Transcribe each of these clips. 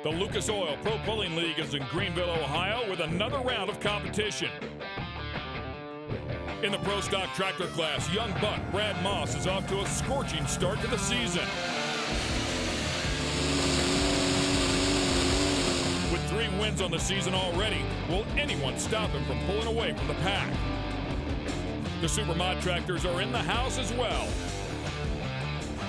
The Lucas Oil Pro Pulling League is in Greenville, Ohio with another round of competition. In the Pro Stock Tractor class, young buck Brad Moss is off to a scorching start to the season. With 3 wins on the season already, will anyone stop him from pulling away from the pack? The Super Mod tractors are in the house as well.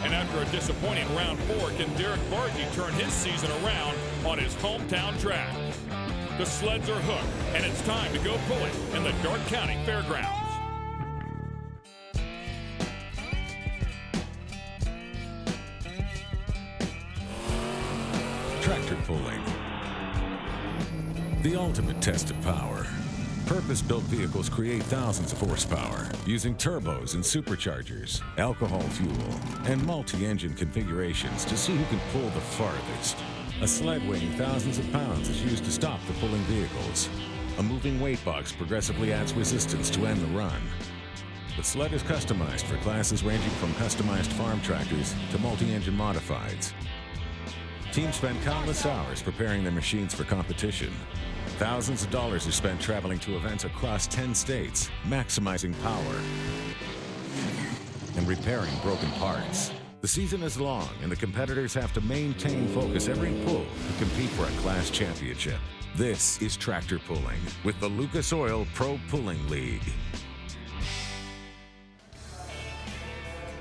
And after a disappointing round 4, can Derek Bargy turn his season around on his hometown track? The sleds are hooked, and it's time to go pulling in the Darke County Fairgrounds. Tractor pulling. The ultimate test of power. Purpose-built vehicles create thousands of horsepower using turbos and superchargers, alcohol fuel, and multi-engine configurations to see who can pull the farthest. A sled weighing thousands of pounds is used to stop the pulling vehicles. A moving weight box progressively adds resistance to end the run. The sled is customized for classes ranging from customized farm tractors to multi-engine modifieds. Teams spend countless hours preparing their machines for competition. Thousands of dollars are spent traveling to events across 10 states, maximizing power and repairing broken parts. The season is long, and the competitors have to maintain focus every pull to compete for a class championship. This is tractor pulling with the Lucas Oil Pro Pulling League.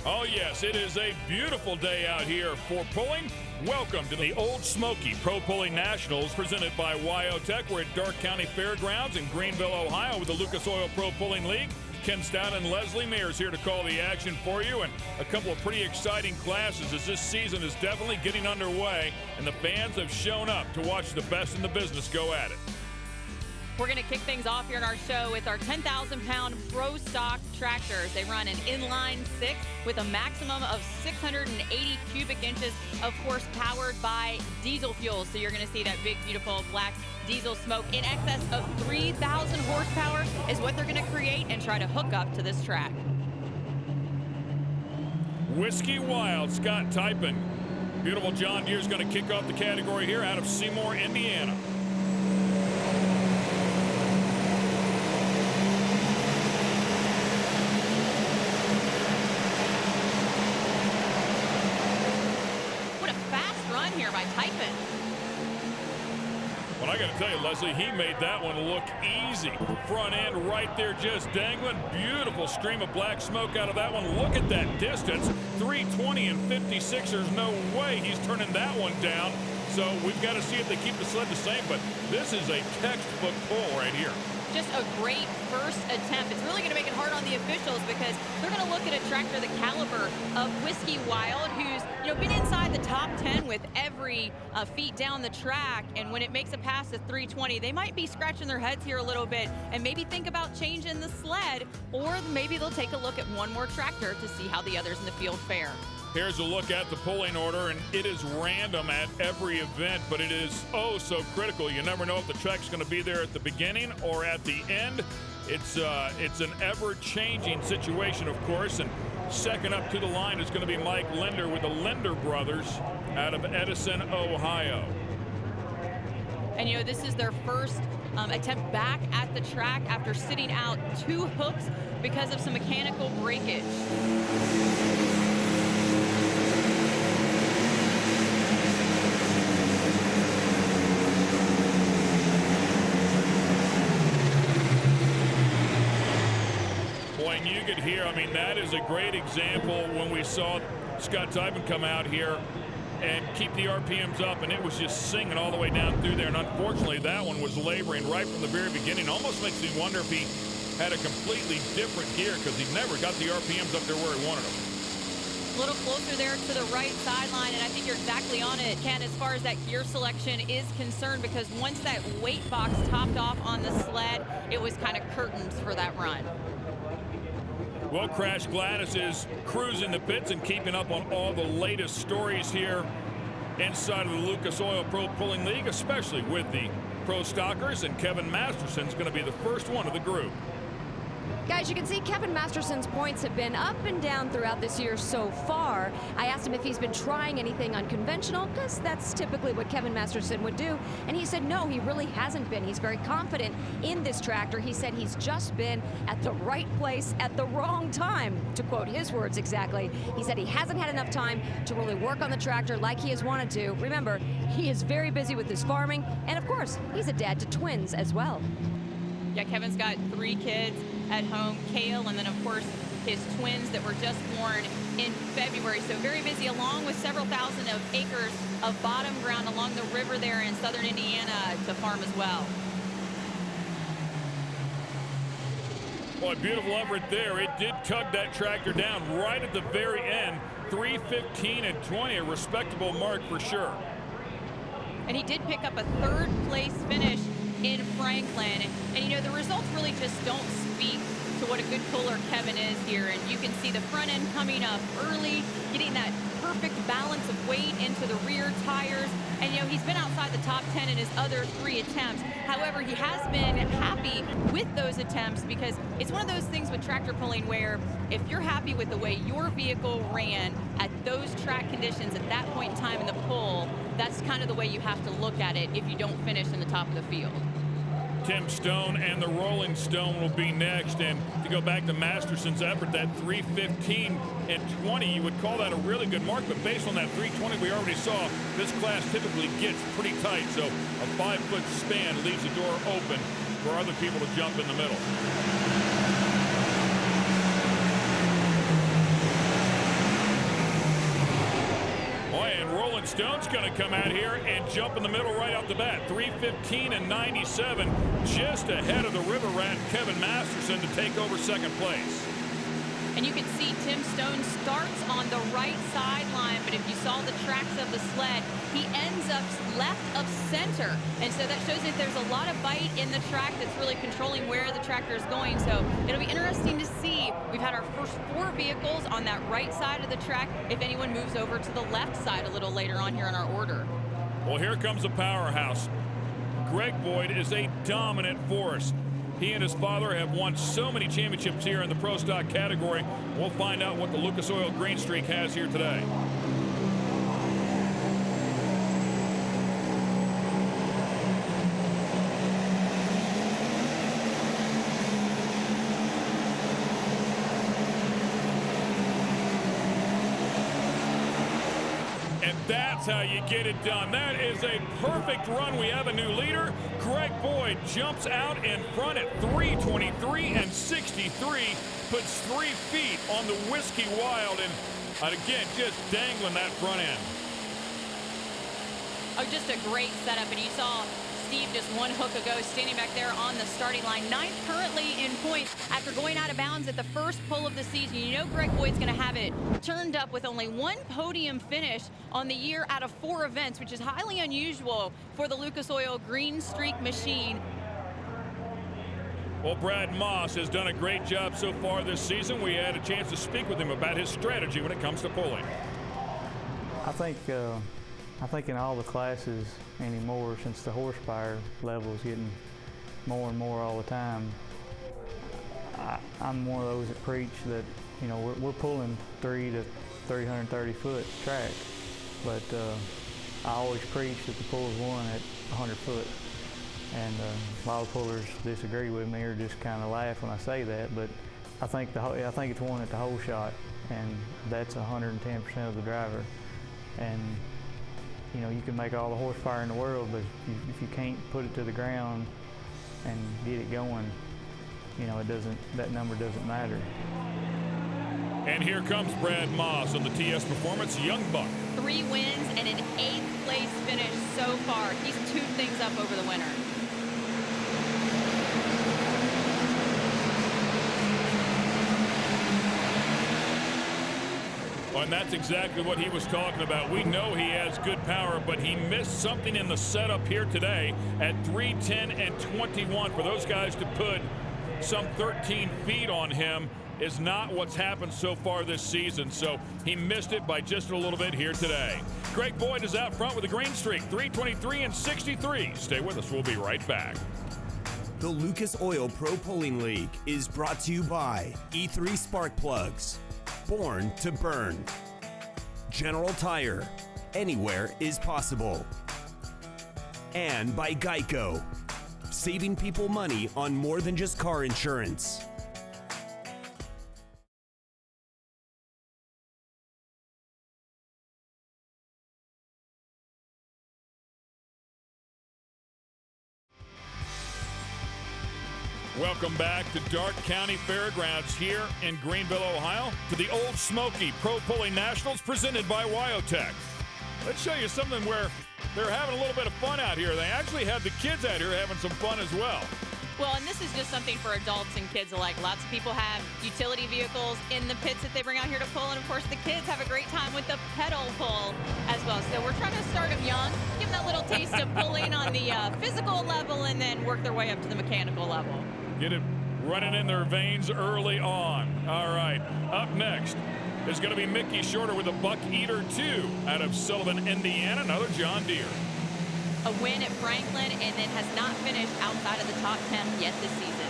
Oh yes, it is a beautiful day out here for pulling. Welcome to the Old Smoky Pro Pulling Nationals presented by WyoTech. We're at Darke County Fairgrounds in Greenville, Ohio with the Lucas Oil Pro Pulling League. Ken Stout and Leslie Mears here to call the action for you, and a couple of pretty exciting classes as this season is definitely getting underway, and the fans have shown up to watch the best in the business go at it. We're going to kick things off here in our show with our 10,000-pound Pro Stock tractors. They run an inline 6 with a maximum of 680 cubic inches, of course, powered by diesel fuel. So you're going to see that big, beautiful black diesel smoke. In excess of 3,000 horsepower is what they're going to create and try to hook up to this track. Whiskey Wild, Scott Typen. Beautiful John Deere's going to kick off the category here out of Seymour, Indiana. Here by Typen. Well, I got to tell you, Leslie, he made that one look easy. Front end right there just dangling. Beautiful stream of black smoke out of that one. Look at that distance. 320 and 56. There's no way he's turning that one down. So we've got to see if they keep the sled the same, but this is a textbook pull right here. Just a great first attempt. It's really going to make it hard on the officials because they're going to look at a tractor the caliber of Whiskey Wild, who's been inside the top 10 with every feet down the track, and when it makes a pass at 320, they might be scratching their heads here a little bit and maybe think about changing the sled, or maybe they'll take a look at one more tractor to see how the others in the field fare. Here's a look at the pulling order, and it is random at every event, but it is oh so critical. You never know if the track's going to be there at the beginning or at the end. It's an ever-changing situation, of course, and second up to the line is going to be Mike Linder with the Linder brothers out of Edison, Ohio. And this is their first attempt back at the track after sitting out 2 hooks because of some mechanical breakage. And you could hear, that is a great example when we saw Scott Typen come out here and keep the RPMs up, and it was just singing all the way down through there. And unfortunately, that one was laboring right from the very beginning. Almost makes me wonder if he had a completely different gear because he never got the RPMs up there where he wanted them. A little closer there to the right sideline, and I think you're exactly on it, Ken, as far as that gear selection is concerned, because once that weight box topped off on the sled, it was kind of curtains for that run. Well, Crash Gladys is cruising the pits and keeping up on all the latest stories here inside of the Lucas Oil Pro Pulling League, especially with the Pro Stockers, and Kevin Masterson's going to be the first one of the group. Guys, you can see Kevin Masterson's points have been up and down throughout this year so far. I asked him if he's been trying anything unconventional, because that's typically what Kevin Masterson would do. And he said no, he really hasn't been. He's very confident in this tractor. He said he's just been at the right place at the wrong time, to quote his words exactly. He said he hasn't had enough time to really work on the tractor like he has wanted to. Remember, he is very busy with his farming, and of course, he's a dad to twins as well. Yeah, Kevin's got 3 kids at home, Kale, and then of course his twins that were just born in February. So very busy, along with several thousand of acres of bottom ground along the river there in southern Indiana to farm as well. Boy, beautiful effort there. It did tug that tractor down right at the very end. 3:15 and 20, a respectable mark for sure. And he did pick up a 3rd place finish in Franklin. And you know, the results really just don't speak to what a good puller Kevin is here. And you can see the front end coming up early, getting that perfect balance of weight into the rear tires. And, you know, he's been outside the top 10 in his other 3 attempts. However, he has been happy with those attempts, because it's one of those things with tractor pulling where if you're happy with the way your vehicle ran at those track conditions at that point in time in the pull, that's kind of the way you have to look at it if you don't finish in the top of the field. Tim Stone and the Rolling Stone will be next. And to go back to Masterson's effort, that 3:15 and 20, you would call that a really good mark, but based on that 3:20 we already saw, this class typically gets pretty tight. So a 5-foot span leaves the door open for other people to jump in the middle. Rolling Stone's going to come out here and jump in the middle right off the bat. 3:15 and 97, just ahead of the River Rat Kevin Masterson to take over 2nd place. And you can see Tim Stone starts on the right sideline, but if you saw the tracks of the sled, he ends up left of center. And so that shows that there's a lot of bite in the track that's really controlling where the tractor is going. So it'll be interesting to see. We've had our first 4 vehicles on that right side of the track. If anyone moves over to the left side a little later on here in our order. Well, here comes the powerhouse. Greg Boyd is a dominant force. He and his father have won so many championships here in the Pro Stock category. We'll find out what the Lucas Oil Green Streak has here today. And that's how you get it done. That is a perfect run. We have a new leader. Greg Boyd jumps out in front at 3:23 and 63, puts 3 feet on the Whiskey Wild, and again, just dangling that front end. Oh, just a great setup, and you saw Steve just 1 hook ago standing back there on the starting line. 9th currently in points after going out of bounds at the first pull of the season. You know Greg Boyd's going to have it turned up with only 1 podium finish on the year out of 4 events, which is highly unusual for the Lucas Oil Green Streak machine. Well, Brad Moss has done a great job so far this season. We had a chance to speak with him about his strategy when it comes to pulling. I think in all the classes anymore, since the horsepower level is getting more and more all the time, I'm one of those that preach that, you know, we're pulling 300 to 330 foot track, but I always preach that the pull is won at 100 foot. And a lot of pullers disagree with me or just kind of laugh when I say that, but I think it's won at the whole shot, and that's 110% of the driver. And you know, you can make all the horsepower in the world, but if you can't put it to the ground and get it going, you know, that number doesn't matter. And here comes Brad Moss on the TS Performance Young Buck. 3 wins and an 8th place finish so far. He's 2 things up over the winner. Well, and that's exactly what he was talking about. We know he has good power, but he missed something in the setup here today at 3:10 and 21. For those guys to put some 13 feet on him is not what's happened so far this season. So he missed it by just a little bit here today. Greg Boyd is out front with a green streak, 3:23 and 63. Stay with us. We'll be right back. The Lucas Oil Pro Pulling League is brought to you by E3 Spark Plugs, Born to Burn, General Tire, anywhere is possible, and by Geico, saving people money on more than just car insurance. Welcome back to Darke County Fairgrounds here in Greenville, Ohio, to the Old Smoky Pro Pulling Nationals presented by WyoTech. Let's show you something where they're having a little bit of fun out here. They actually have the kids out here having some fun as well. Well, and this is just something for adults and kids alike. Lots of people have utility vehicles in the pits that they bring out here to pull, and of course the kids have a great time with the pedal pull as well. So we're trying to start them young, give them that little taste of pulling on the physical level, and then work their way up to the mechanical level. Get it running in their veins early on. All right, up next is going to be Mickey Shorter with a Buck Eater 2 out of Sullivan, Indiana, another John Deere. A win at Franklin, and then has not finished outside of the top 10 yet this season.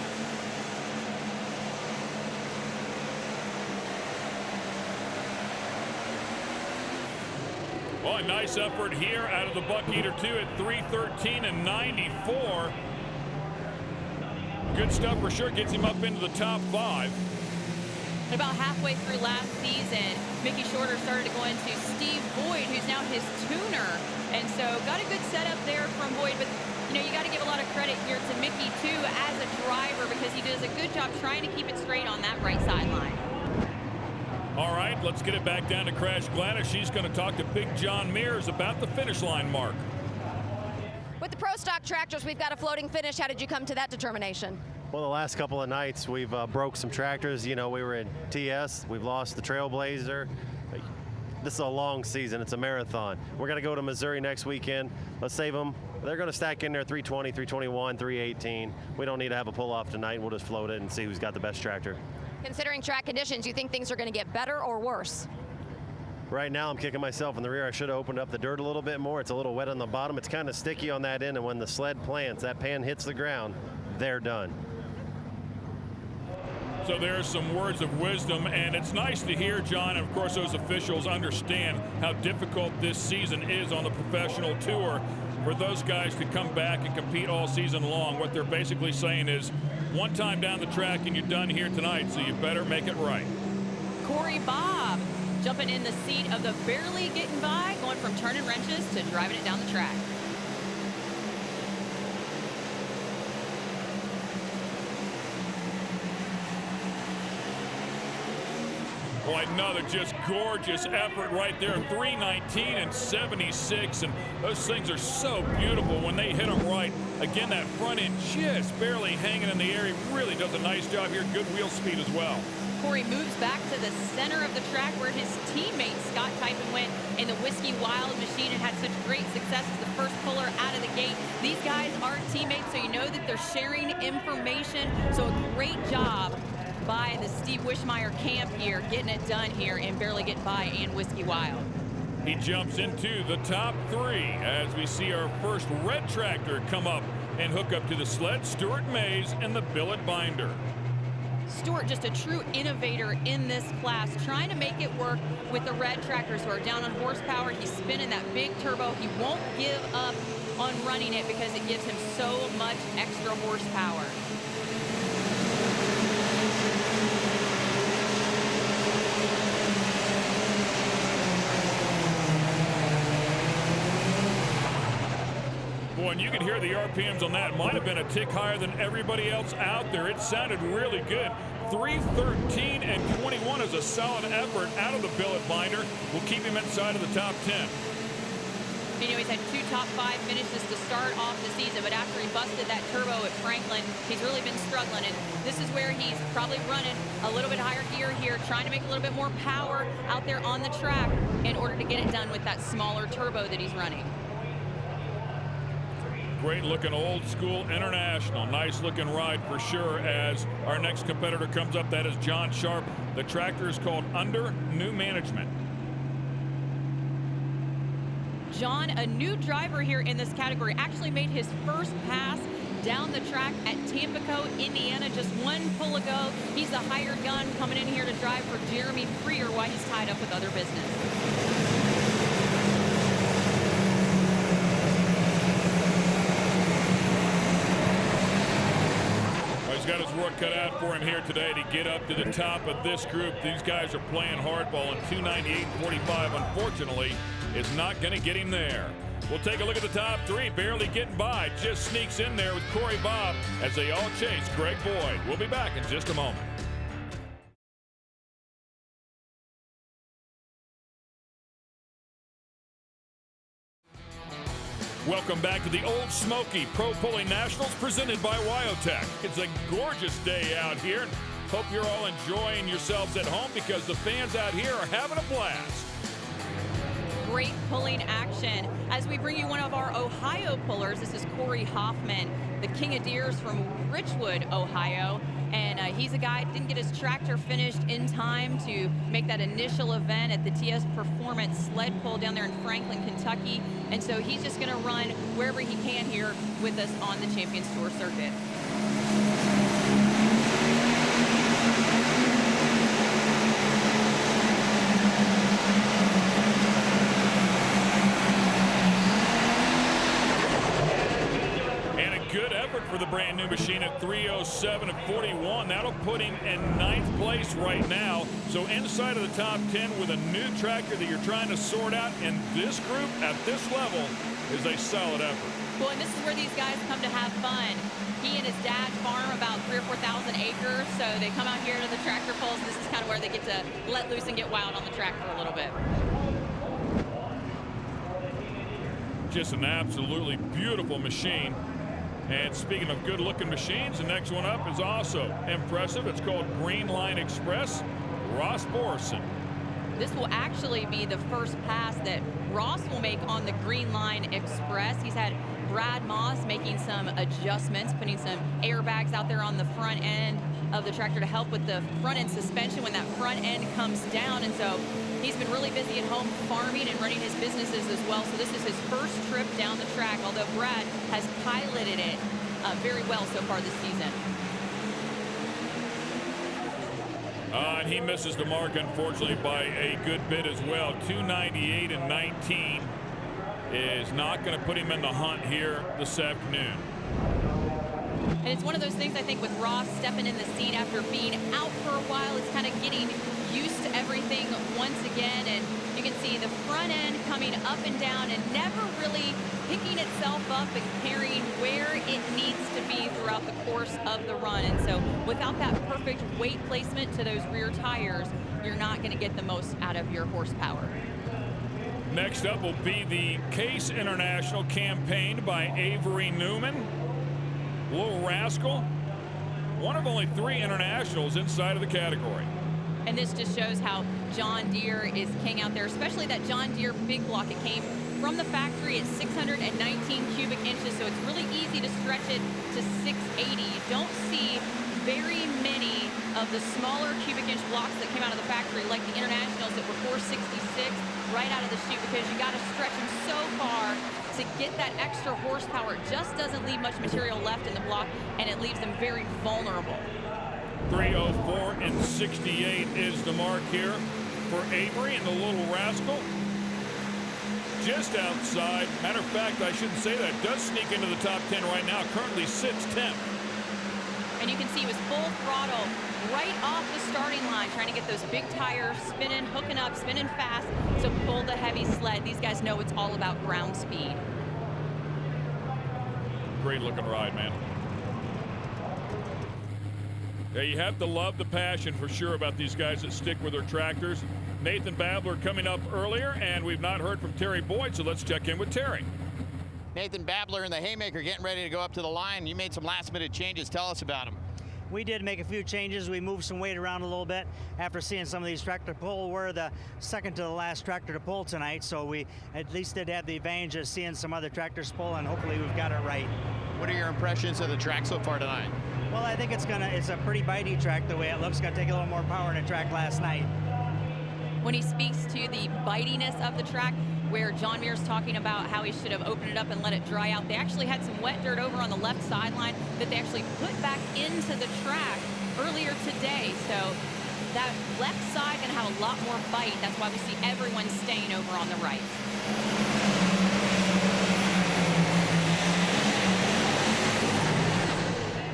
Well, a nice effort here out of the Buck Eater 2 at 3:13 and 94. Good stuff for sure. Gets him up into the top 5. About halfway through last season, Mickey Shorter started to go into Steve Boyd, who's now his tuner. And so got a good setup there from Boyd. But, you know, you got to give a lot of credit here to Mickey, too, as a driver, because he does a good job trying to keep it straight on that right sideline. All right, let's get it back down to Crash Gladys. She's going to talk to Big John Mears about the finish line mark. With the Pro Stock tractors, we've got a floating finish. How did you come to that determination? Well, the last couple of nights we've broke some tractors. You know, we were in TS. We've lost the Trailblazer. This is a long season. It's a marathon. We're going to go to Missouri next weekend. Let's save them. They're going to stack in there 320, 321, 318. We don't need to have a pull-off tonight. We'll just float it and see who's got the best tractor. Considering track conditions, you think things are going to get better or worse? Right now, I'm kicking myself in the rear. I should have opened up the dirt a little bit more. It's a little wet on the bottom. It's kind of sticky on that end, and when the sled plants, that pan hits the ground, they're done. So there's some words of wisdom, and it's nice to hear, John, and of course those officials understand how difficult this season is on the professional tour for those guys to come back and compete all season long. What they're basically saying is, one time down the track and you're done here tonight, so you better make it right. Corey Bobb jumping in the seat of the barely getting by, going from turning wrenches to driving it down the track. Well, another just gorgeous effort right there. 319 and 76, and those things are so beautiful when they hit them right. Again, that front end just barely hanging in the air. He really does a nice job here. Good wheel speed as well. Corey moves back to the center of the track where his teammate Scott Typen went in the Whiskey Wild machine and had such great success as the first puller out of the gate. These guys are teammates, so you know that they're sharing information. So a great job by the Steve Wishmeyer camp here, getting it done here and barely getting by in Whiskey Wild. He jumps into the top 3 as we see our first red tractor come up and hook up to the sled. Stuart Mays and the billet binder. Stuart, just a true innovator in this class, trying to make it work with the red tractors who are down on horsepower. He's spinning that big turbo. He won't give up on running it because it gives him so much extra horsepower. Boy, and you could hear the RPMs on that. Might have been a tick higher than everybody else out there. It sounded really good. 3:13 and 21 is a solid effort out of the billet binder. Will keep him inside of the top 10. You know, he's had 2 top 5 finishes to start off the season, but after he busted that turbo at Franklin, he's really been struggling. And this is where he's probably running a little bit higher gear here, trying to make a little bit more power out there on the track in order to get it done with that smaller turbo that he's running. Great looking old school international. Nice looking ride for sure as our next competitor comes up. That is John Sharp. The tractor is called Under New Management. John, a new driver here in this category, actually made his first pass down the track at Tampico, Indiana. Just one pull ago. He's the hired gun coming in here to drive for Jeremy Freer while he's tied up with other business. He's got his work cut out for him here today to get up to the top of this group. These guys are playing hardball, and 298.45, unfortunately, is not going to get him there. We'll take a look at the top three. Barely getting by. Just sneaks in there with Corey Bobb as they all chase Greg Boyd. We'll be back in just a moment. Welcome back to the Old Smoky Pro Pulling Nationals presented by Wyotech. It's a gorgeous day out here. Hope you're all enjoying yourselves at home because the fans out here are having a blast. Great pulling action as we bring you one of our Ohio pullers. This is Corey Hoffman, the King of Deers from Richwood, Ohio. And he's a guy who didn't get his tractor finished in time to make that initial event at the TS Performance sled pull down there in Franklin, Kentucky. And so he's just going to run wherever he can here with us on the Champions Tour circuit. Good effort for the brand new machine at 3:07.41. That'll put him in 9th place right now. So inside of the top 10 with a new tractor that you're trying to sort out in this group at this level is a solid effort. Well, and this is where these guys come to have fun. He and his dad farm about 3,000 or 4,000 acres, so they come out here to the tractor pulls. This is kind of where they get to let loose and get wild on the track for a little bit. Just an absolutely beautiful machine. And speaking of good-looking machines, the next one up is also impressive. It's called Green Line Express, Ross Borson. This will actually be the first pass that Ross will make on the Green Line Express. He's had Brad Moss making some adjustments, putting some airbags out there on the front end of the tractor to help with the front end suspension when that front end comes down. And so he's been really busy at home farming and running his businesses as well. So this is his first trip down the track, although Brad has piloted it very well so far this season. And he misses the mark, unfortunately, by a good bit as well. 298.19 is not going to put him in the hunt here this afternoon. And it's one of those things, I think, with Ross stepping in the seat after being out for a while. It's kind of getting used to everything once again. And you can see the front end coming up and down and never really picking itself up and carrying where it needs to be throughout the course of the run. And so without that perfect weight placement to those rear tires, you're not going to get the most out of your horsepower. Next up will be the Case International campaigned by Avery Newman. Little Rascal, one of only 3 internationals inside of the category. And this just shows how John Deere is king out there, especially that John Deere big block. It came from the factory at 619 cubic inches, so it's really easy to stretch it to 680. You don't see very many of the smaller cubic inch blocks that came out of the factory, like the internationals that were 466 right out of the chute, because you got to stretch them so far to get that extra horsepower. It just doesn't leave much material left in the block, and it leaves them very vulnerable. 3:04.68 is the mark here for Avery and the Little Rascal. Just outside. Matter of fact, I shouldn't say that. Does sneak into the top 10 right now. Currently sits 10th. And you can see he was full throttle right off the starting line, trying to get those big tires spinning, hooking up, spinning fast to pull the heavy sled. These guys know it's all about ground speed. Great looking ride, man. Yeah, you have to love the passion for sure about these guys that stick with their tractors. Nathan Babler coming up earlier, and we've not heard from Terry Boyd, so let's check in with Terry. Nathan Babler and the Haymaker getting ready to go up to the line. You made some last-minute changes. Tell us about them. We did make a few changes. We moved some weight around a little bit after seeing some of these tractor pull. We're the second to the last tractor to pull tonight, so we at least did have the advantage of seeing some other tractors pull, and hopefully we've got it right. What are your impressions of the track so far tonight? Well, I think it's a pretty bitey track the way it looks. Got to take a little more power in the track last night. When he speaks to the bitiness of the track, where John Muir's talking about how he should have opened it up and let it dry out. They actually had some wet dirt over on the left sideline that they actually put back into the track earlier today. So that left side going to have a lot more bite. That's why we see everyone staying over on the right.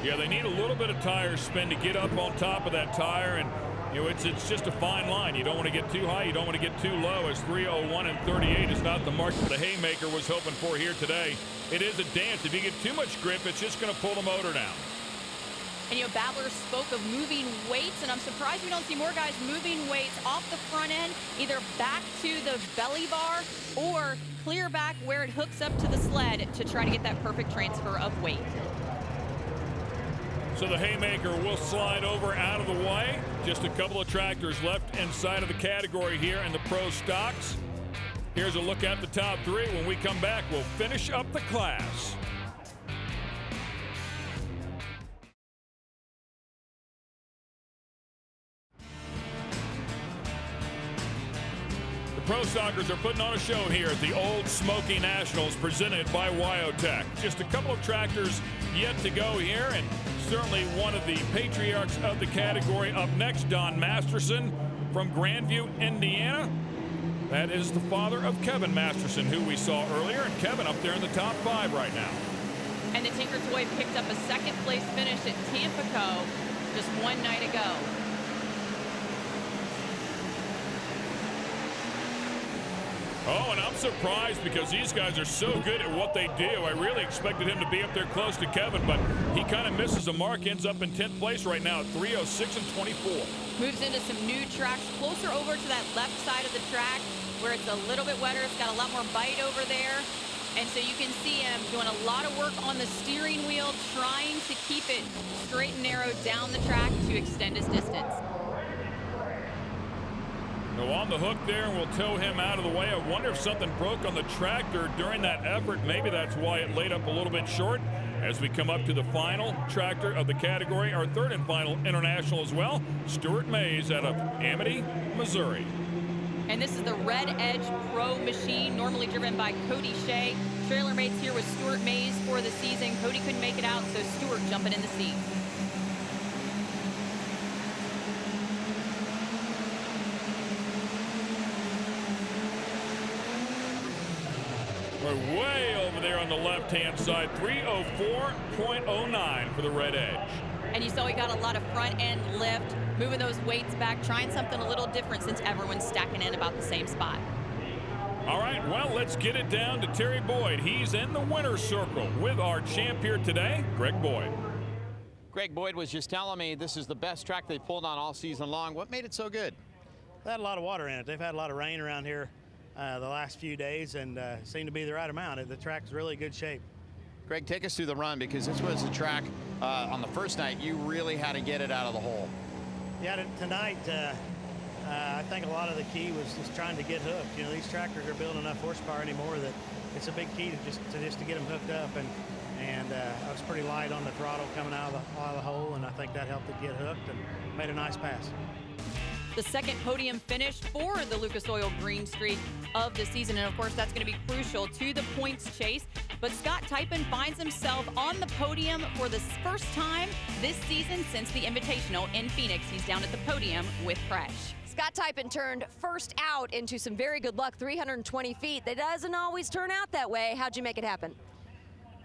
Yeah, they need a little bit of tire spin to get up on top of that tire, and you know, it's just a fine line. You don't want to get too high, you don't want to get too low, as 3:01 and 38 is not the mark that the Haymaker was hoping for here today. It is a dance. If you get too much grip, it's just going to pull the motor down. And, you know, Babler spoke of moving weights, and I'm surprised we don't see more guys moving weights off the front end, either back to the belly bar or clear back where it hooks up to the sled to try to get that perfect transfer of weight. So the Haymaker will slide over out of the way. Just a couple of tractors left inside of the category here in the Pro Stocks. Here's a look at the top three. When we come back, we'll finish up the class. The Pro Stockers are putting on a show here at the Old Smoky Nationals presented by Wyotech. Just a couple of tractors yet to go here, and certainly one of the patriarchs of the category. Up next, Don Masterson from Greenville, Indiana. That is the father of Kevin Masterson, who we saw earlier, and Kevin up there in the top 5 right now. And the Tinker Toy picked up a second place finish at Tampico just one night ago. Oh, and I'm surprised because these guys are so good at what they do. I really expected him to be up there close to Kevin, but he kind of misses the mark, ends up in 10th place right now at 3:06 and 24. Moves into some new tracks closer over to that left side of the track where it's a little bit wetter. It's got a lot more bite over there. And so you can see him doing a lot of work on the steering wheel, trying to keep it straight and narrow down the track to extend his distance. Go on the hook there, and we'll tow him out of the way. I wonder if something broke on the tractor during that effort. Maybe that's why it laid up a little bit short. As we come up to the final tractor of the category, our third and final international as well, Stuart Mays out of Amity, Missouri. And this is the Red Edge Pro machine, normally driven by Cody Shea. Trailer mates here with Stuart Mays for the season. Cody couldn't make it out, so Stuart jumping in the seat. We're way over there on the left-hand side, 3:04.09 for the Red Edge. And you saw he got a lot of front-end lift, moving those weights back, trying something a little different since everyone's stacking in about the same spot. All right, well, let's get it down to Terry Boyd. He's in the winner's circle with our champ here today, Greg Boyd. Greg Boyd was just telling me this is the best track they pulled on all season long. What made it so good? They had a lot of water in it. They've had a lot of rain around here the last few days, and seemed to be the right amount. The track's really good shape. Greg, take us through the run, because this was a track on the first night you really had to get it out of the hole. Yeah, tonight I think a lot of the key was just trying to get hooked. You know, these tractors are building enough horsepower anymore that it's a big key to just to get them hooked up. And I was pretty light on the throttle coming out of the hole, and I think that helped it get hooked and made a nice pass. The second podium finish for the Lucas Oil Green Streak of the season, and of course that's going to be crucial to the points chase. But Scott Typen finds himself on the podium for the first time this season since the Invitational in Phoenix. He's down at the podium with Crash. Scott Typen turned first out into some very good luck, 320 feet. That doesn't always turn out that way. How'd you make it happen?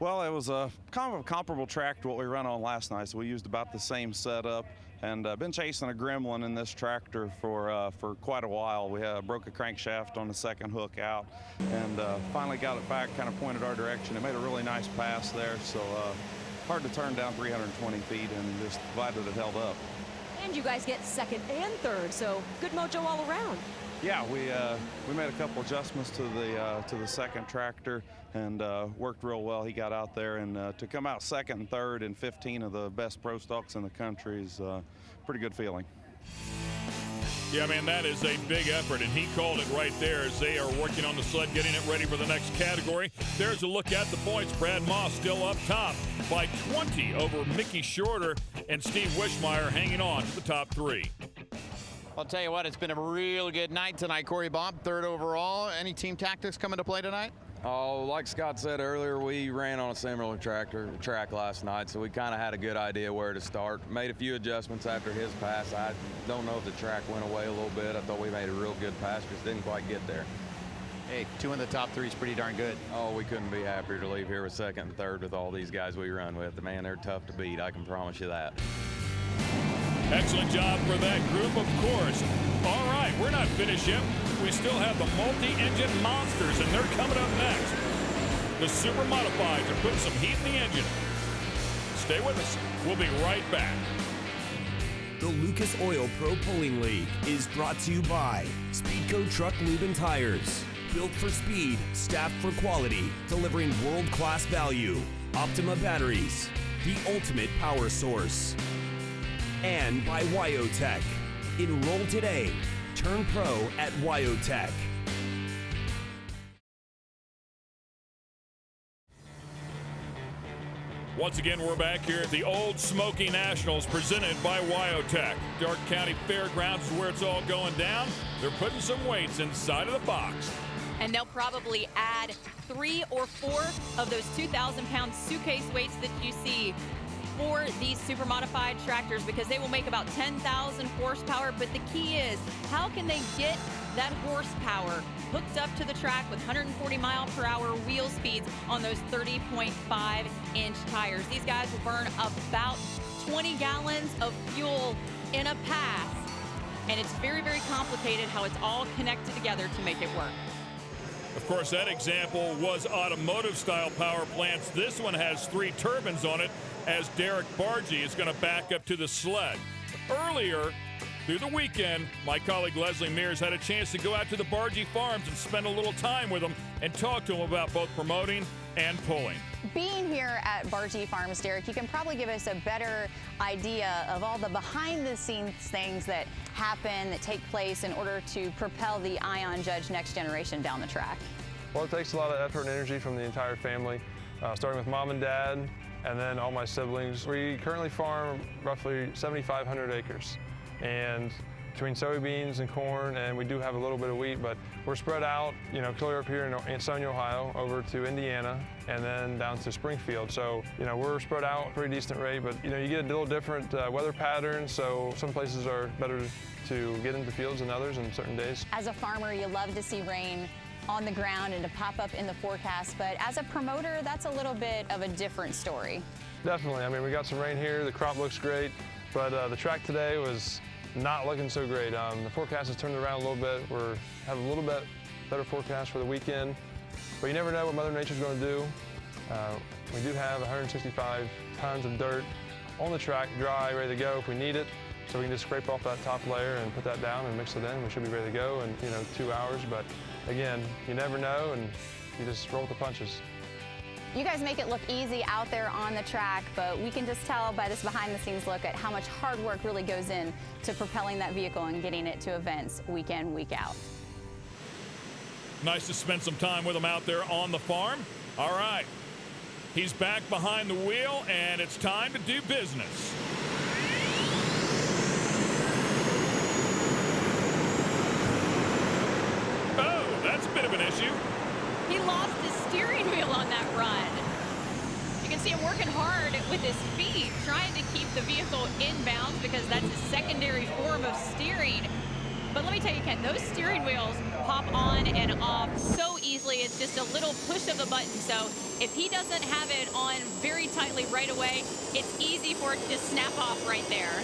Well, it was a kind of a comparable track to what we ran on last night, so we used about the same setup. And been chasing a gremlin in this tractor for quite a while. We broke a crankshaft on the second hook out, and finally got it back, kind of pointed our direction. It made a really nice pass there, so hard to turn down 320 feet, and just glad that it held up. And you guys get second and third, so good mojo all around. Yeah, we made a couple adjustments to the second tractor, and worked real well. He got out there, and to come out second and third in 15 of the best pro stocks in the country is a pretty good feeling. Yeah, man, that is a big effort, and he called it right there as they are working on the sled, getting it ready for the next category. There's a look at the points. Brad Moss still up top by 20 over Mickey Shorter, and Steve Wishmeyer hanging on to the top 3. I'll tell you what, it's been a real good night tonight. Corey Bob, 3rd overall. Any team tactics coming to play tonight? Oh, like Scott said earlier, we ran on a similar track last night, so we kind of had a good idea where to start. Made a few adjustments after his pass. I don't know if the track went away a little bit. I thought we made a real good pass, just didn't quite get there. Hey, 2 in the top 3 is pretty darn good. Oh, we couldn't be happier to leave here with 2nd and 3rd with all these guys we run with. Man, they're tough to beat, I can promise you that. Excellent job for that group, of course. All right, we're not finished yet. We still have the multi-engine monsters, and they're coming up next. The Super Modifieds are putting some heat in the engine. Stay with us. We'll be right back. The Lucas Oil Pro Pulling League is brought to you by Speedco Truck Lube and Tires. Built for speed, staffed for quality, delivering world-class value. Optima Batteries, the ultimate power source. And by Wyotech. Enroll today. Turn pro at Wyotech. Once again, we're back here at the Old Smoky Nationals presented by Wyotech. Dark County Fairgrounds is where it's all going down. They're putting some weights inside of the box. And they'll probably add 3 or 4 of those 2,000-pound suitcase weights that you see for these super modified tractors, because they will make about 10,000 horsepower. But the key is, how can they get that horsepower hooked up to the track with 140-mile-per-hour wheel speeds on those 30.5-inch tires? These guys will burn about 20 gallons of fuel in a pass. And it's very, very complicated how it's all connected together to make it work. Of course, that example was automotive-style power plants. This one has 3 turbines on it, as Derek Bargee is going to back up to the sled. Earlier through the weekend, my colleague Leslie Mears had a chance to go out to the Bargee farms and spend a little time with them and talk to them about both promoting and pulling. Being here at Bargee Farms, Derek, you can probably give us a better idea of all the behind-the-scenes things that happen, that take place in order to propel the Ion Judge next generation down the track. Well, it takes a lot of effort and energy from the entire family, starting with mom and dad, and then all my siblings. We currently farm roughly 7,500 acres, and between soybeans and corn, and we do have a little bit of wheat, but we're spread out, clear up here in Ansonia, Ohio, over to Indiana, and then down to Springfield. So, we're spread out at a pretty decent rate, but, you get a little different weather patterns, so some places are better to get into fields than others on certain days. As a farmer, you love to see rain on the ground and to pop up in the forecast, but as a promoter, that's a little bit of a different story. Definitely. I mean, we got some rain here, the crop looks great, but the track today was not looking so great. The forecast has turned around a little bit. We have a little bit better forecast for the weekend, but you never know what Mother Nature's going to do. We do have 165 tons of dirt on the track, dry, ready to go if we need it. So we can just scrape off that top layer and put that down and mix it in. We should be ready to go in 2 hours. But again, you never know, and you just roll with the punches. You guys make it look easy out there on the track, but we can just tell by this behind-the-scenes look at how much hard work really goes in to propelling that vehicle and getting it to events week in, week out. Nice to spend some time with him out there on the farm. All right, he's back behind the wheel, and it's time to do business. Oh, that's a bit of an issue. He lost his steering wheel on that run. You can see him working hard with his feet, trying to keep the vehicle inbounds because that's his secondary form of steering. But let me tell you, Ken, those steering wheels pop on and off so easily. It's just a little push of a button. So if he doesn't have it on very tightly right away, it's easy for it to just snap off right there.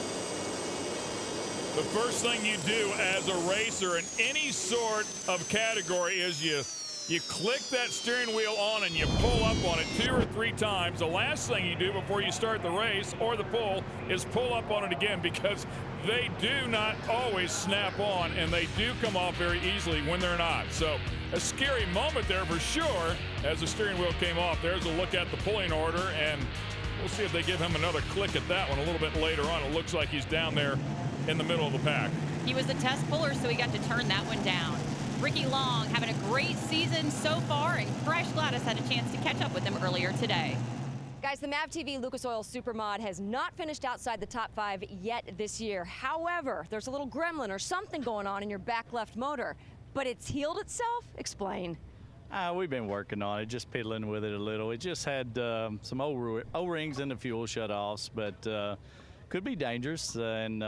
The first thing you do as a racer in any sort of category is you click that steering wheel on and you pull up on it 2 or 3 times. The last thing you do before you start the race or the pull is pull up on it again, because they do not always snap on, and they do come off very easily when they're not. So a scary moment there for sure as the steering wheel came off. There's a look at the pulling order, and we'll see if they give him another click at that one a little bit later on. It looks like he's down there in the middle of the pack. He was the test puller, so he got to turn that one down. Ricky Long having a great season so far, and Crash Gladys had a chance to catch up with him earlier today. Guys, the MAV TV Lucas Oil Supermod has not finished outside the top 5 yet this year. However, there's a little gremlin or something going on in your back left motor, but it's healed itself? Explain. We've been working on it, just piddling with it a little. It just had some O-rings in the fuel shutoffs, but could be dangerous, and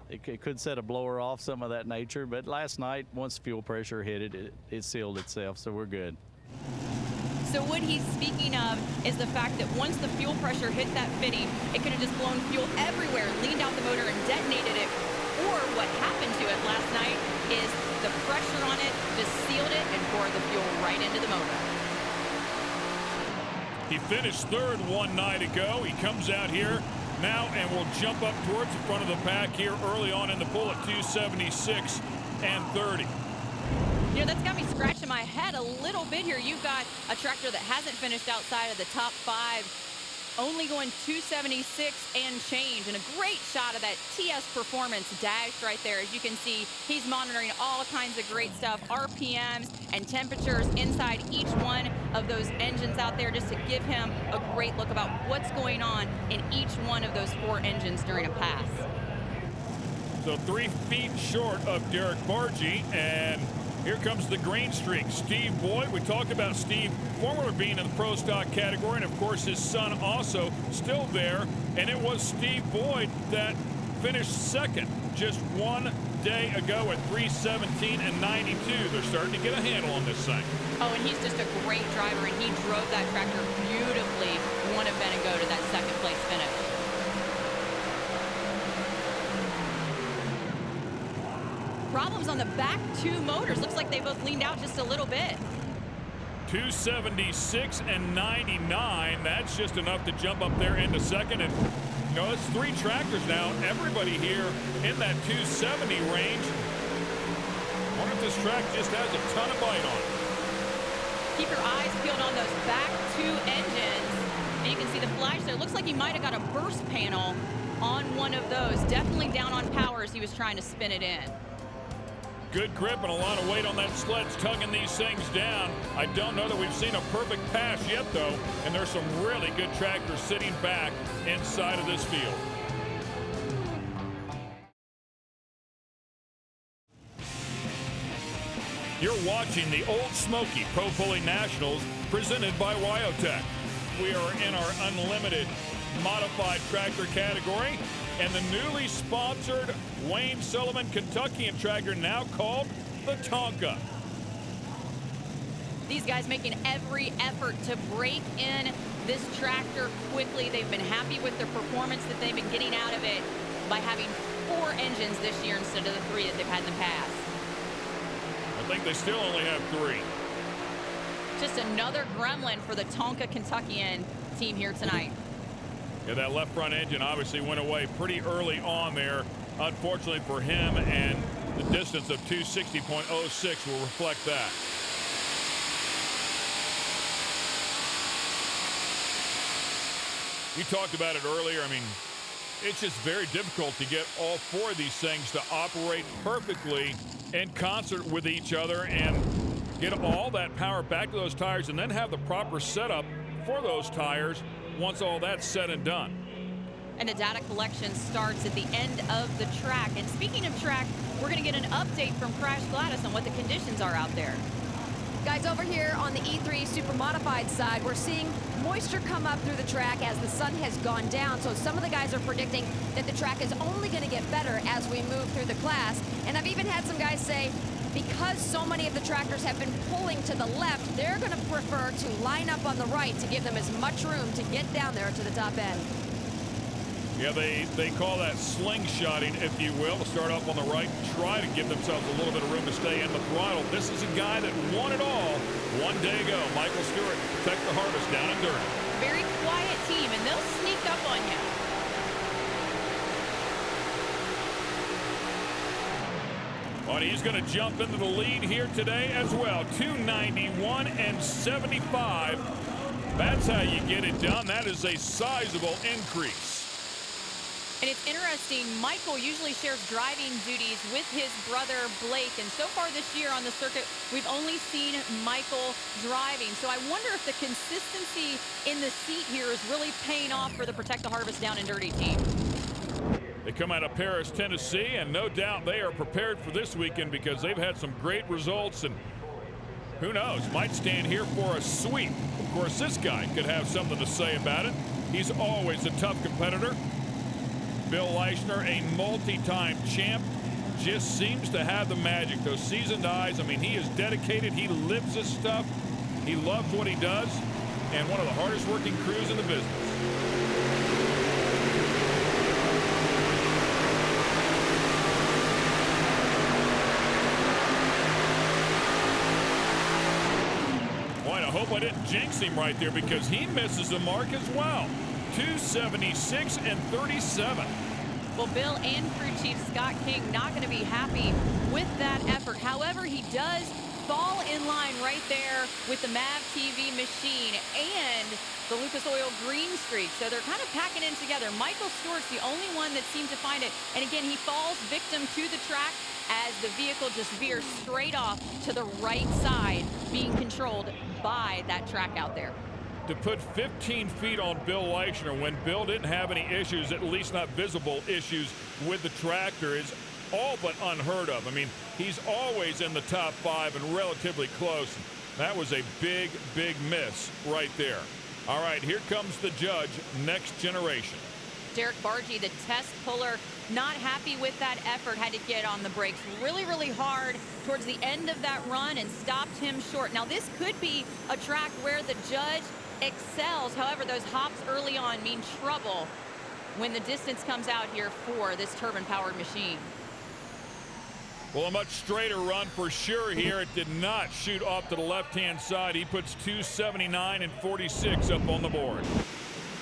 it could set a blower off, something of that nature. But last night, once fuel pressure hit it, it sealed itself, so we're good. So what he's speaking of is the fact that once the fuel pressure hit that fitting, it could have just blown fuel everywhere, leaned out the motor and detonated it. Or what happened to it last night is the pressure on it just sealed it and poured the fuel right into the motor. He finished third one night ago. He comes out here now and will jump up towards the front of the pack here early on in the pull at 276 and 30. You know, that's got me scratching my head a little bit here. You've got a tractor that hasn't finished outside of the top 5, only going 276 and change, and a great shot of that TS Performance dash right there. As you can see, he's monitoring all kinds of great stuff, RPMs and temperatures inside each one of those engines out there, just to give him a great look about what's going on in each one of those 4 engines during a pass. So 3 feet short of Derek Bargy, and here comes the green streak. Steve Boyd, we talked about Steve formerly being in the Pro Stock category, and of course his son also still there. And it was Steve Boyd that finished second just one day ago at 317 and 92. They're starting to get a handle on this thing. Oh, and he's just a great driver, and he drove that tractor beautifully. Won a Benetgo to that second place finish. Problems on the back 2 motors. Looks like they both leaned out just a little bit. 276 and 99. That's just enough to jump up there into second. And you know, it's 3 tractors now. Everybody here in that 270 range. I wonder if this track just has a ton of bite on it. Keep your eyes peeled on those back 2 engines. And you can see the flash there. Looks like he might have got a burst panel on one of those. Definitely down on power as he was trying to spin it in. Good grip and a lot of weight on that sledge tugging these things down. I don't know that we've seen a perfect pass yet, though, and there's some really good tractors sitting back inside of this field. You're watching the Old Smoky Pro Pulling Nationals presented by Wyotech. We are in our unlimited modified tractor category, and the newly sponsored Wayne Sullivan Kentuckian tractor, now called the Tonka. These guys making every effort to break in this tractor quickly. They've been happy with their performance that they've been getting out of it by having 4 engines this year instead of the 3 that they've had in the past. I think they still only have 3. Just another gremlin for the Tonka Kentuckian team here tonight. Yeah, that left front engine obviously went away pretty early on there, unfortunately for him, and the distance of 260.06 will reflect that. You talked about it earlier. I mean, it's just very difficult to get all 4 of these things to operate perfectly in concert with each other and get all that power back to those tires and then have the proper setup for those tires once all that's said and done. And the data collection starts at the end of the track. And speaking of track, we're going to get an update from Crash Gladys on what the conditions are out there. Guys, over here on the E3 Super Modified side, we're seeing moisture come up through the track as the sun has gone down. So some of the guys are predicting that the track is only going to get better as we move through the class. And I've even had some guys say, because so many of the tractors have been pulling to the left, they're going to prefer to line up on the right to give them as much room to get down there to the top end. Yeah, they call that slingshotting, if you will, to start off on the right and try to give themselves a little bit of room to stay in the throttle. This is a guy that won it all one day ago. Michael Stewart, Protect the Harvest down in Durham. Very quiet team, and they'll sneak up on him. Oh, and he's going to jump into the lead here today as well. 291 and 75. That's how you get it done. That is a sizable increase. And it's interesting, Michael usually shares driving duties with his brother Blake, and so far this year on the circuit, we've only seen Michael driving. So I wonder if the consistency in the seat here is really paying off for the Protect the Harvest Down and Dirty team. They come out of Paris, Tennessee, and no doubt they are prepared for this weekend because they've had some great results, and who knows, might stand here for a sweep. Of course, this guy could have something to say about it. He's always a tough competitor. Bill Leischner, a multi-time champ, just seems to have the magic. Those seasoned eyes, I mean, he is dedicated. He lives this stuff. He loves what he does, and one of the hardest working crews in the business. Boy, I hope I didn't jinx him right there because he misses the mark as well. 276 and 37. Well, Bill and crew chief Scott King not going to be happy with that effort. However, he does fall in line right there with the MAV TV machine and the Lucas Oil green streak. So they're kind of packing in together. Michael Stewart's the only one that seemed to find it. And again, he falls victim to the track as the vehicle just veers straight off to the right side, being controlled by that track out there. To put 15 feet on Bill Leischner when Bill didn't have any issues, at least not visible issues with the tractor, is all but unheard of. I mean, he's always in the top 5 and relatively close. That was a big, big miss right there. All right, here comes the judge, next generation. Derek Bargy, the test puller, not happy with that effort, had to get on the brakes really, really hard towards the end of that run and stopped him short. Now, this could be a track where the judge excels. However, those hops early on mean trouble when the distance comes out here for this turbine-powered machine. Well, a much straighter run for sure here. It did not shoot off to the left-hand side. He puts 279 and 46 up on the board.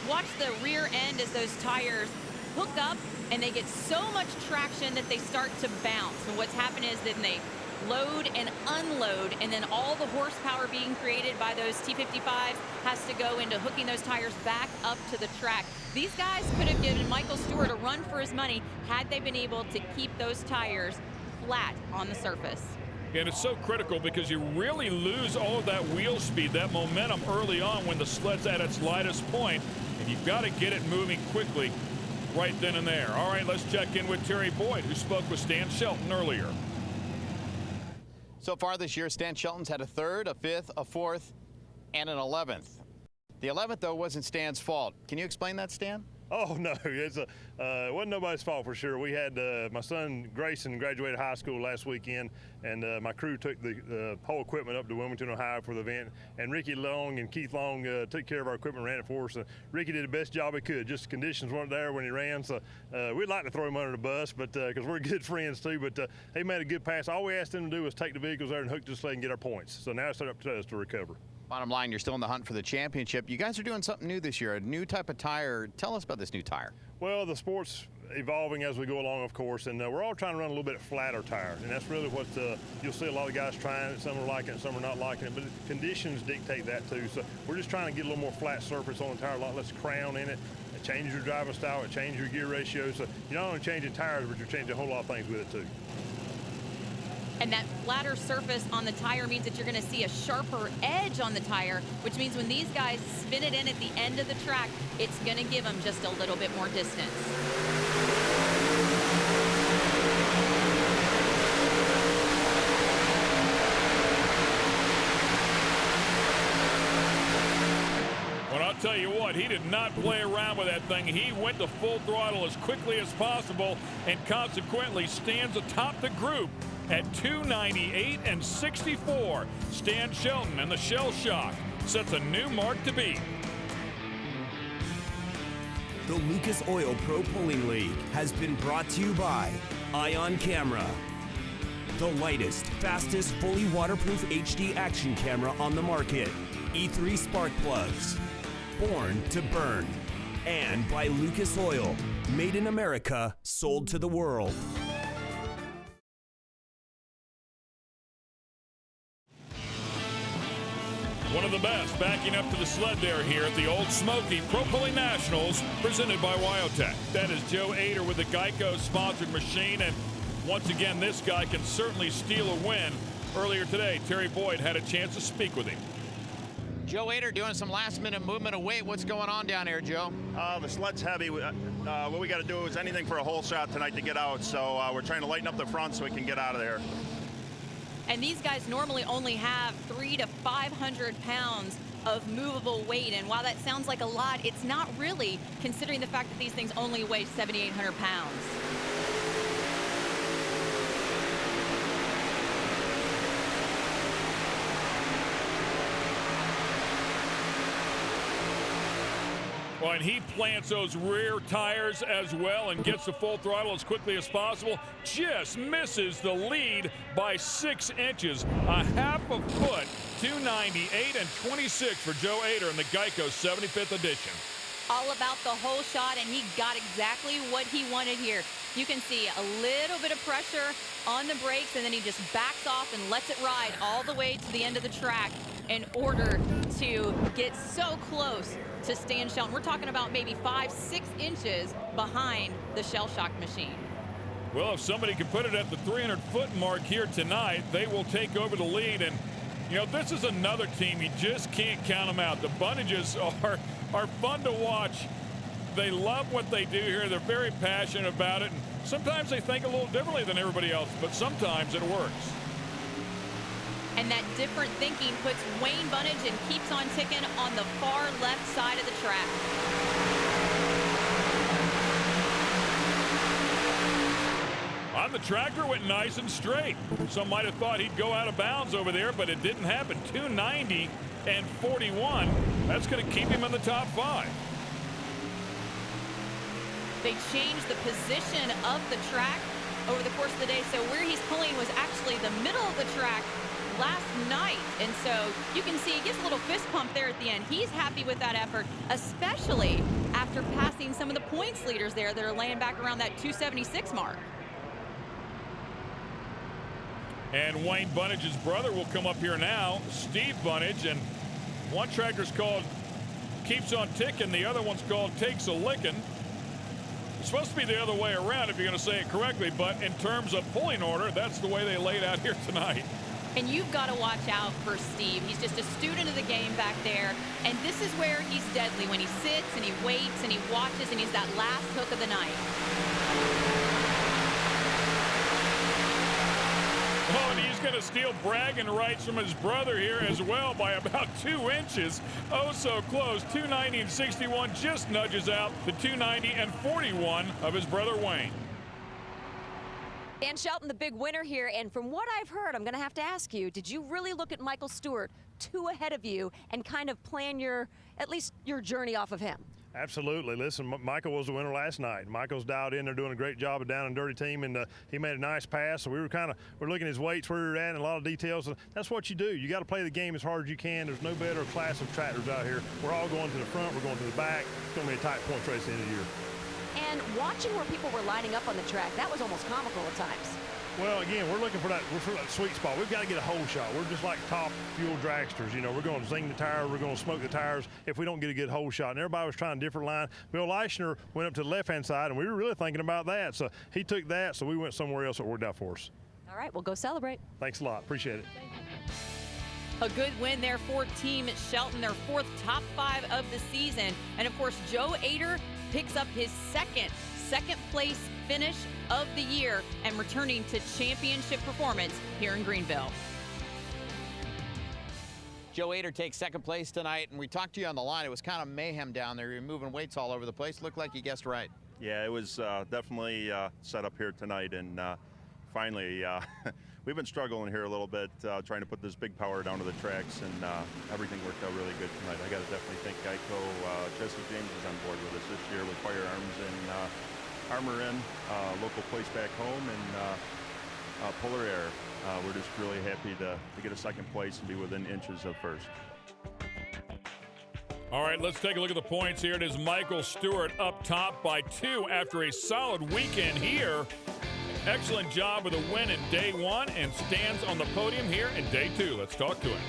Watch the rear end as those tires hook up and they get so much traction that they start to bounce. And what's happened is then they load and unload, and then all the horsepower being created by those T55s has to go into hooking those tires back up to the track. These guys could have given Michael Stewart a run for his money had they been able to keep those tires flat on the surface. And it's so critical because you really lose all of that wheel speed, that momentum early on when the sled's at its lightest point, and you've got to get it moving quickly right then and there. All right, let's check in with Terry Boyd, who spoke with Stan Shelton earlier. So far this year, Stan Shelton's had a 3rd, a 5th, a 4th, and an 11th. The 11th, though, wasn't Stan's fault. Can you explain that, Stan? Oh, no, it wasn't nobody's fault for sure. We had my son Grayson graduated high school last weekend, and my crew took the whole equipment up to Wilmington, Ohio for the event, and Ricky Long and Keith Long took care of our equipment, ran it for us. Ricky did the best job he could. Just conditions weren't there when he ran, so we'd like to throw him under the bus, but because we're good friends too, but he made a good pass. All we asked him to do was take the vehicles there and hook to the sled and get our points. So now it's up to us to recover. Bottom line, you're still in the hunt for the championship. You guys are doing something new this year, a new type of tire. Tell us about this new tire. Well, the sport's evolving as we go along, of course, and we're all trying to run a little bit flatter tire, and that's really what you'll see a lot of guys trying it. Some are liking it, some are not liking it, but conditions dictate that too. So we're just trying to get a little more flat surface on the tire, a lot less crown in it. It changes your driving style, it changes your gear ratio. So you're not only changing tires, but you're changing a whole lot of things with it too. And that flatter surface on the tire means that you're going to see a sharper edge on the tire, which means when these guys spin it in at the end of the track, it's going to give them just a little bit more distance. Well, I'll tell you what, he did not play around with that thing. He went to full throttle as quickly as possible and consequently stands atop the group at 298 and 64. Stan Shelton and the Shell Shock sets a new mark to beat. The Lucas Oil Pro Pulling League has been brought to you by Ion Camera, the lightest, fastest, fully waterproof HD action camera on the market, E3 spark plugs, Born to Burn, and by Lucas Oil, made in America, sold to the world. One of the best backing up to the sled there here at the Old Smoky Pro Pulling Nationals, presented by Wyotech. That is Joe Ader with the Geico-sponsored machine, and once again, this guy can certainly steal a win. Earlier today, Terry Boyd had a chance to speak with him. Joe Ader doing some last-minute movement of weight. What's going on down here, Joe? The sled's heavy. What we got to do is anything for a hole shot tonight to get out, so we're trying to lighten up the front so we can get out of there. And these guys normally only have 300 to 500 pounds of movable weight, and while that sounds like a lot, it's not really, considering the fact that these things only weigh 7,800 pounds. Well, and he plants those rear tires as well and gets the full throttle as quickly as possible. Just misses the lead by 6 inches. A half a foot, 298 and 26 for Joe Ader in the Geico 75th edition. All about the whole shot, and he got exactly what he wanted here. You can see a little bit of pressure on the brakes, and then he just backs off and lets it ride all the way to the end of the track in order to get so close to Stan Shelton. We're talking about maybe 5-6 inches behind the shell shock machine. Well, if somebody can put it at the 300-foot mark here tonight, they will take over the lead. And, you know, this is another team. You just can't count them out. The Bunnages are fun to watch. They love what they do here. They're very passionate about it. And sometimes they think a little differently than everybody else, but sometimes it works. And that different thinking puts Wayne Bunnage and keeps on ticking on the far left side of the track. On the tractor, went nice and straight. Some might have thought he'd go out of bounds over there, but it didn't happen. 290 and 41. That's going to keep him in the top 5. They changed the position of the track over the course of the day, so where he's pulling was actually the middle of the track last night, and so you can see he gets a little fist pump there at the end. He's happy with that effort, especially after passing some of the points leaders there that are laying back around that 276 mark. And Wayne Bunnage's brother will come up here now, Steve Bunnage, and one tractor's called Keeps on Ticking, the other one's called Takes a Lickin'. It's supposed to be the other way around if you're going to say it correctly, but in terms of pulling order, that's the way they laid out here tonight. And you've got to watch out for Steve. He's just a student of the game back there, and this is where he's deadly, when he sits and he waits and he watches and he's that last hook of the night. Oh, and he's going to steal bragging rights from his brother here as well by about 2 inches. Oh, so close. 290 and 61 just nudges out the 290 and 41 of his brother Wayne. Dan Shelton, the big winner here, and from what I've heard, I'm going to have to ask you, did you really look at Michael Stewart 2 ahead of you and kind of plan at least your journey off of him? Absolutely. Listen, Michael was the winner last night. Michael's dialed in. They're doing a great job of down and dirty team, and he made a nice pass. So we're looking at his weights, where we're at, and a lot of details. And that's what you do. You got to play the game as hard as you can. There's no better class of tractors out here. We're all going to the front. We're going to the back. It's going to be a tight points race at the end of the year. And watching where people were lining up on the track, that was almost comical at times. Well, again, we're looking for that sweet spot. We've got to get a hole shot. We're just like top fuel dragsters. You know, we're going to zing the tire. We're going to smoke the tires if we don't get a good hole shot. And everybody was trying a different line. Bill Leishner went up to the left-hand side, and we were really thinking about that. So he took that, so we went somewhere else that worked out for us. All right, we'll go celebrate. Thanks a lot. Appreciate it. A good win there for Team Shelton, their 4th top 5 of the season. And, of course, Joe Ader picks up his second place finish of the year and returning to championship performance here in Greenville. Joe Ader takes 2nd place tonight, and we talked to you on the line. It was kind of mayhem down there. You're moving weights all over the place. Looked like you guessed right. Yeah, it was definitely set up here tonight, and finally we've been struggling here a little bit, trying to put this big power down to the tracks, and everything worked out really good tonight. I got to definitely thank Geico. Jesse James is on board with us this year with firearms and Armor in, local place back home, and Polar Air. We're just really happy to get a 2nd place and be within inches of 1st. All right, let's take a look at the points here. It is Michael Stewart up top by 2 after a solid weekend here. Excellent job with a win in day 1 and stands on the podium here in day 2. Let's talk to him.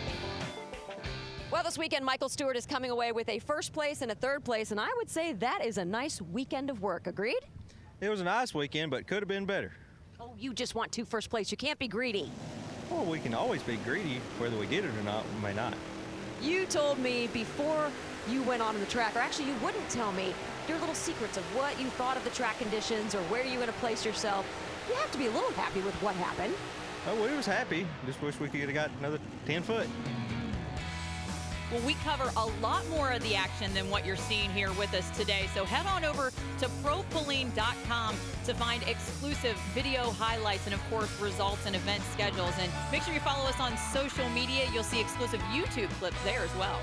Well, Well, this weekend, Michael Stewart is coming away with a first place and a third place, and I would say that is a nice weekend of work. Agreed? It was a nice weekend, but could have been better. Oh, you just want 2 first place. You can't be greedy. Well, we can always be greedy. Whether we get it or not, we may not. You told me before you went on the track, or actually you wouldn't tell me, your little secrets of what you thought of the track conditions or where you're going to place yourself. You have to be a little happy with what happened. Oh, we was happy. Just wish we could have got another 10 foot. Well, we cover a lot more of the action than what you're seeing here with us today. So head on over to propylene.com to find exclusive video highlights and, of course, results and event schedules. And make sure you follow us on social media. You'll see exclusive YouTube clips there as well.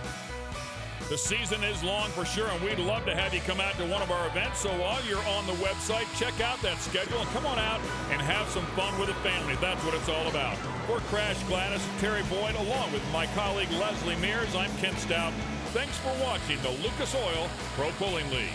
The season is long for sure, and we'd love to have you come out to one of our events. So while you're on the website, check out that schedule and come on out and have some fun with the family. That's what it's all about. For Crash Gladys, Terry Boyd, along with my colleague Leslie Mears, I'm Ken Stout. Thanks for watching the Lucas Oil Pro Pulling League.